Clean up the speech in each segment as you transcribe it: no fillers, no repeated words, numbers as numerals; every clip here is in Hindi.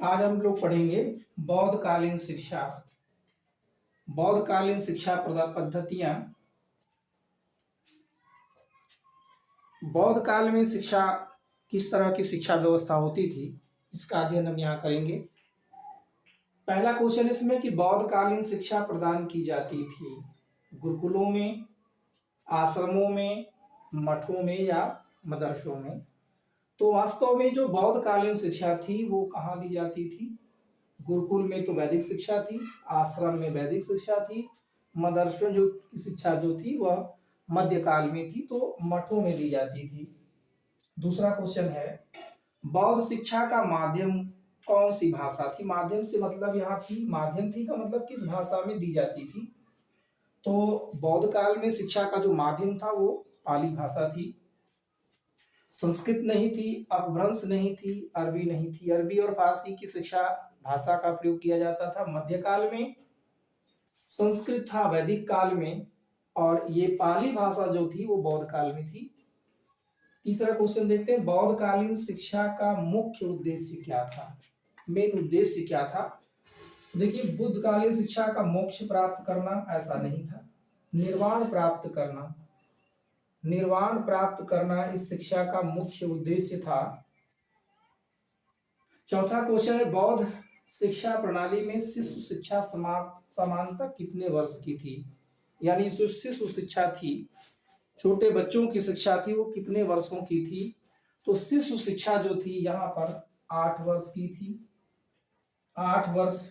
आज हम लोग पढ़ेंगे बौद्धकालीन शिक्षा। बौद्धकालीन शिक्षा पद्धतियां। बौद्ध काल में शिक्षा किस तरह की शिक्षा व्यवस्था होती थी, इसका अध्ययन हम यहाँ करेंगे। पहला क्वेश्चन इसमें कि बौद्धकालीन शिक्षा प्रदान की जाती थी गुरुकुलों में, आश्रमों में, मठों में या मदरसों में। तो वास्तव में जो बौद्धकालीन शिक्षा थी वो कहाँ दी जाती थी? गुरुकुल में तो वैदिक शिक्षा थी, आश्रम में वैदिक शिक्षा थी, मदरसों जो शिक्षा जो थी वह मध्यकाल में थी, तो मठों में दी जाती थी। दूसरा क्वेश्चन है बौद्ध शिक्षा का माध्यम कौन सी भाषा थी? माध्यम से मतलब यहाँ थी, माध्यम थी का मतलब किस भाषा में दी जाती थी? तो बौद्ध काल में शिक्षा का जो माध्यम था वो पाली भाषा थी। संस्कृत नहीं थी, अपभ्रंश नहीं थी, अरबी नहीं थी। अरबी और फारसी की शिक्षा भाषा का प्रयोग किया जाता था मध्यकाल में। संस्कृत था वैदिक काल में, और ये पाली भाषा जो थी वो बौद्ध काल में थी। तीसरा क्वेश्चन देखते हैं बौद्धकालीन शिक्षा का मुख्य उद्देश्य क्या था? मेन उद्देश्य क्या था? देखिए, बुद्धकालीन शिक्षा का मोक्ष प्राप्त करना ऐसा नहीं था, निर्वाण प्राप्त करना। निर्वाण प्राप्त करना इस शिक्षा का मुख्य उद्देश्य था। चौथा क्वेश्चन है बौद्ध शिक्षा प्रणाली में शिशु शिक्षा समानता कितने वर्ष की थी? यानी जो शिशु शिक्षा थी, छोटे बच्चों की शिक्षा थी, वो कितने वर्षों की थी? तो शिशु शिक्षा जो थी यहाँ पर 8 वर्ष की थी, 8 वर्ष।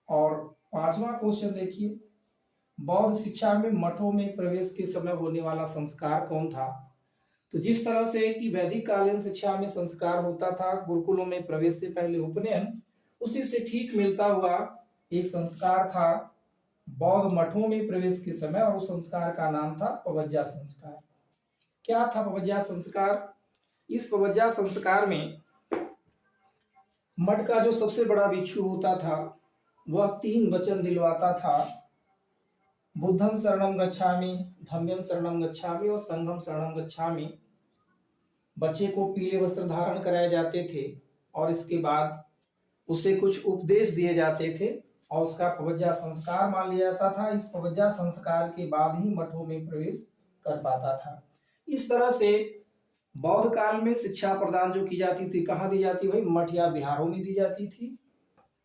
और पांचवा क्वेश्चन देखिए, बौद्ध शिक्षा में मठों में प्रवेश के समय होने वाला संस्कार कौन था? तो जिस तरह से कि वैदिक कालीन शिक्षा में संस्कार होता था गुरुकुलों में प्रवेश से पहले उपनयन, उसी से ठीक मिलता हुआ एक संस्कार था बौद्ध मठों में प्रवेश के समय, और उस संस्कार का नाम था पवज्जा संस्कार। क्या था पवज्जा संस्कार? इस पवज्जा संस्कार में मठ का जो सबसे बड़ा भिक्षु होता था वह 3 वचन दिलवाता था, बुद्धं शरणं गच्छामि, धम्मं शरणं गच्छामि और संघं शरणं गच्छामि। बच्चे को पीले वस्त्र धारण कराए जाते थे और इसके बाद उसे कुछ उपदेश दिए जाते थे और उसका पवज्जा संस्कार मान लिया जाता था। इस पवज्जा संस्कार के बाद ही मठों में प्रवेश कर पाता था। इस तरह से बौद्ध काल में शिक्षा प्रदान जो की जाती थी कहाँ दी जाती? भाई मठ या विहारों में दी जाती थी।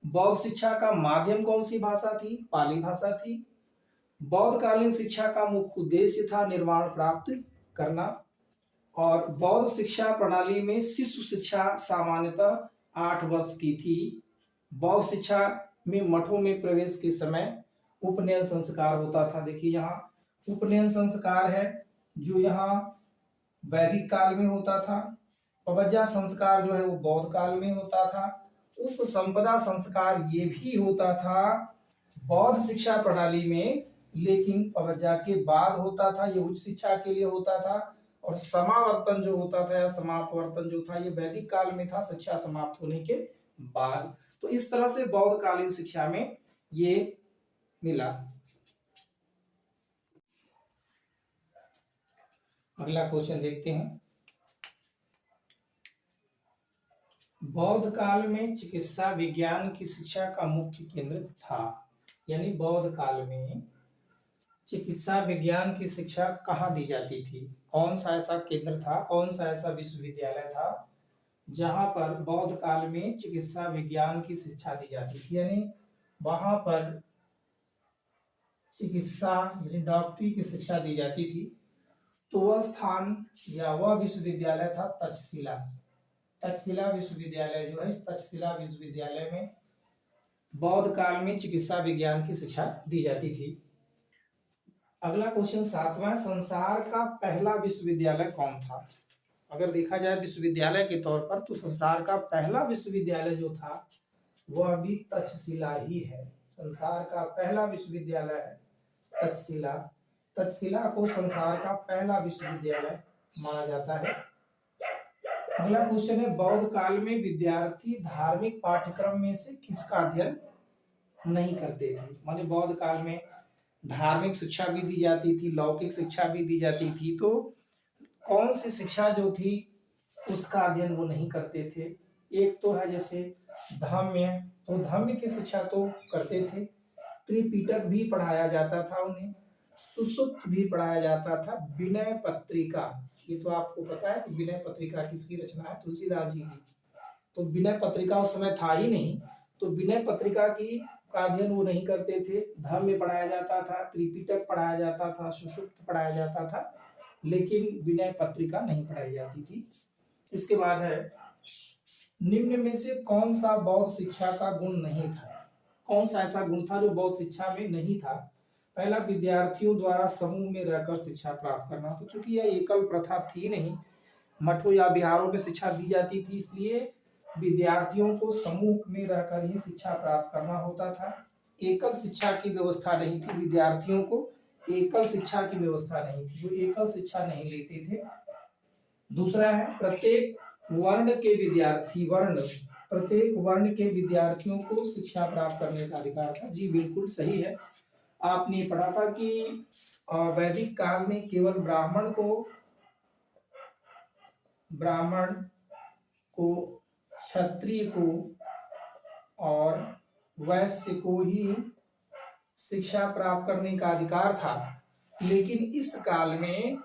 बौद्ध शिक्षा का माध्यम कौन सी भाषा थी? पाली भाषा थी। बौद्धकालीन शिक्षा का मुख्य उद्देश्य था निर्वाण प्राप्त करना, और बौद्ध शिक्षा प्रणाली में शिशु शिक्षा सामान्यतः 8 वर्ष की थी। बौद्ध शिक्षा में मठों में प्रवेश के समय उपनयन संस्कार होता था। देखिए यहाँ उपनयन संस्कार है जो यहाँ वैदिक काल में होता था। पवज्जा संस्कार जो है वो बौद्ध काल में होता था। उपसंपदा संस्कार ये भी होता था बौद्ध शिक्षा प्रणाली में, लेकिन पवज्जा के बाद होता था, ये उच्च शिक्षा के लिए होता था। और समावर्तन जो होता था या समापवर्तन जो था ये वैदिक काल में था, शिक्षा समाप्त होने के बाद। तो इस तरह से बौद्धकालीन शिक्षा में ये मिला। अगला क्वेश्चन देखते हैं, बौद्ध काल में चिकित्सा विज्ञान की शिक्षा का मुख्य केंद्र था। यानी बौद्ध काल में चिकित्सा विज्ञान की शिक्षा कहाँ दी जाती थी? कौन सा ऐसा केंद्र था, कौन सा ऐसा विश्वविद्यालय था जहां पर बौद्ध काल में चिकित्सा विज्ञान की शिक्षा दी जाती थी? यानी वहां पर चिकित्सा यानी डॉक्टरी की शिक्षा दी जाती थी। तो वह स्थान या वह विश्वविद्यालय था तक्षशिला। तक्षशिला विश्वविद्यालय जो है, इस तक्षशिला विश्वविद्यालय में बौद्ध काल में चिकित्सा विज्ञान की शिक्षा दी जाती थी। अगला क्वेश्चन 7वां, संसार का पहला विश्वविद्यालय कौन था? अगर देखा जाए विश्वविद्यालय के तौर पर तो संसार का पहला विश्वविद्यालय जो था वह भी तक्षशिला ही है। संसार का पहला विश्वविद्यालय है तक्षशिला। तक्षशिला को संसार का पहला विश्वविद्यालय माना जाता है। अगला क्वेश्चन है, बौद्ध काल में विद्यार्थी धार्मिक पाठ्यक्रम में से किसका अध्ययन नहीं करते थे? माने बौद्ध काल में धार्मिक शिक्षा भी दी जाती थी, लौकिक शिक्षा भी दी जाती थी, तो कौन सी शिक्षा जो थी उसका अध्ययन वो नहीं करते थे? एक तो है जैसे धाम्य, तो धाम्य की शिक्षा तो करते थे। त्रिपिटक भी पढ़ाया जाता था उन्हें, सुसुप्त भी पढ़ाया जाता था। विनय पत्रिका, ये तो आपको पता है कि विनय पत्रिका किसकी रचना है, तुलसीदास जी की। तो विनय पत्रिका उस समय था ही नहीं, तो विनय पत्रिका की का अध्ययन वो नहीं करते थे। धम्म पढ़ाया जाता था, त्रिपिटक पढ़ाया जाता था, सुषुप्त पढ़ाया जाता था, लेकिन विनय पत्रिका नहीं पढ़ाई जाती थी। इसके बाद है, निम्न में से कौन सा बौद्ध शिक्षा का गुण नहीं था? कौन सा ऐसा गुण था जो बौद्ध शिक्षा में नहीं था? पहला, विद्यार्थियों द्वारा समूह में रहकर शिक्षा प्राप्त करना। तो चूंकि यह एकल प्रथा थी नहीं, मठों या बिहारों में शिक्षा दी जाती थी, इसलिए विद्यार्थियों को समूह में रहकर ही शिक्षा प्राप्त करना होता था। एकल शिक्षा की व्यवस्था नहीं थी, विद्यार्थियों को एकल शिक्षा की व्यवस्था नहीं थी, वो एकल शिक्षा नहीं लेते थे। दूसरा है, प्रत्येक वर्ण के विद्यार्थी प्रत्येक वर्ण के विद्यार्थियों को शिक्षा प्राप्त करने का अधिकार था। जी बिल्कुल सही है। आपने पढ़ा था कि वैदिक काल में केवल ब्राह्मण को, क्षत्रिय को और वैश्य को ही शिक्षा प्राप्त करने का अधिकार था, लेकिन इस काल में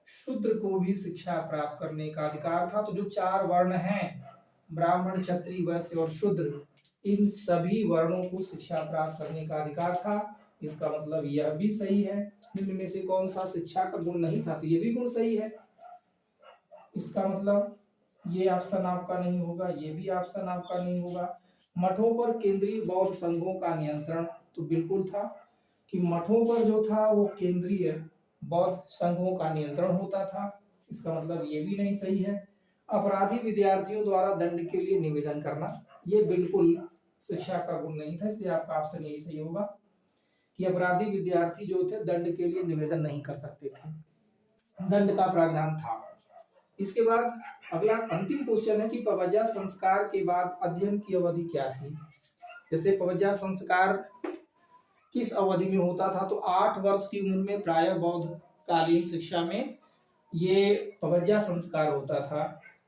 शूद्र को भी शिक्षा प्राप्त करने का अधिकार था। तो जो चार वर्ण हैं, ब्राह्मण, क्षत्रिय, वैश्य और शूद्र, इन सभी वर्णों को शिक्षा प्राप्त करने का अधिकार था। इसका मतलब यह भी सही है। निम्न में से कौन सा शिक्षा का गुण नहीं था? तो ये भी गुण सही है। इसका मतलब ये ऑप्शन आपका नहीं होगा, ये भी ऑप्शन आपका नहीं होगा। मठों पर केंद्रीय बौद्ध संघों का नियंत्रण, तो बिल्कुल था कि मठों पर जो था वो केंद्रीय बौद्ध संघों का नियंत्रण होता था। इसका मतलब ये भी नहीं सही है। अपराधी विद्यार्थियों द्वारा दंड के लिए निवेदन करना, ये बिल्कुल शिक्षा का गुण नहीं था, इसलिए आपका ऑप्शन यही सही होगा कि अपराधी विद्यार्थी जो थे दंड के लिए निवेदन नहीं कर सकते थे, दंड का प्रावधान था। इसके बाद अगला अंतिम क्वेश्चन है कि पवज्जा संस्कार के बाद अध्ययन की अवधि क्या थी? जैसे पवज्जा संस्कार किस अवधि में होता था? तो 8 वर्ष की उम्र में प्रायः बौद्ध कालीन शिक्षा में ये पवज्जा संस्कार होता था।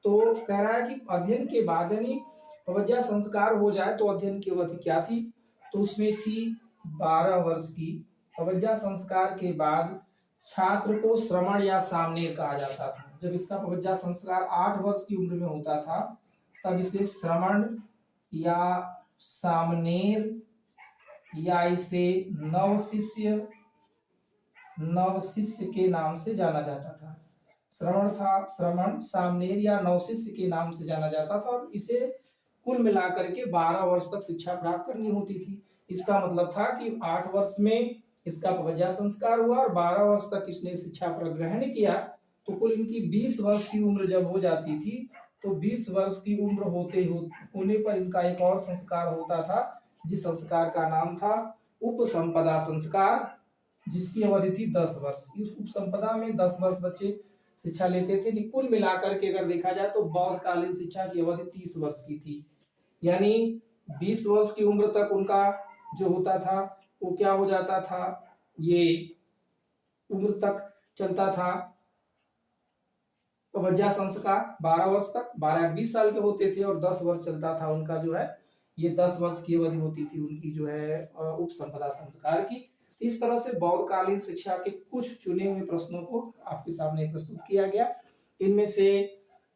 तो कह रहा है कि अध्ययन के बाद, यानी पवज्जा संस्कार हो जाए तो अध्ययन की अवधि क्या थी? तो उसमें थी 12 वर्ष की। पवज्जा संस्कार के बाद छात्र को श्रमण या सामनेर कहा जाता था। जब इसका पवज्जा संस्कार 8 वर्ष की उम्र में होता था, तब इसे श्रमण या सामनेर या इसे नवशिष्य के नाम से जाना जाता था। श्रमण, सामनेर या नवशिष्य के नाम से जाना जाता था, और इसे कुल मिलाकर के 12 वर्ष तक शिक्षा प्राप्त करनी होती थी। इसका मतलब था कि 8 वर्ष में इसका पवज्जा संस्कार हुआ और 12 वर्ष तक इसने शिक्षा पर ग्रहण किया, तो कुल इनकी 20 वर्ष की उम्र जब हो जाती थी, तो 20 वर्ष की उम्र होने पर इनका एक और संस्कार होता था, जिस संस्कार का नाम था उपसंपदा संस्कार, जिसकी अवधि थी 10 वर्ष। इस उपसंपदा में 10 वर्ष बच्चे शिक्षा लेते थे। कुल मिलाकर के अगर देखा जाए तो बौद्ध कालीन शिक्षा की अवधि 30 वर्ष की थी, यानी 20 वर्ष की उम्र तक उनका जो होता था वो क्या हो जाता था, ये उम्र तक चलता था पवज्जा संस्कार 12 वर्ष तक, 12-20 साल के होते थे, और 10 वर्ष चलता था उनका जो है, ये 10 वर्ष की अवधि होती थी उनकी जो है उपसंपदा संस्कार की। इस तरह से बौद्ध कालीन शिक्षा के कुछ चुने हुए प्रश्नों को आपके सामने प्रस्तुत किया गया। इनमें से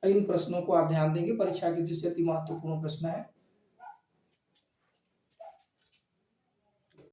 इन प्रश्नों को आप ध्यान देंगे, परीक्षा की दृष्टि से अति महत्वपूर्ण प्रश्न है।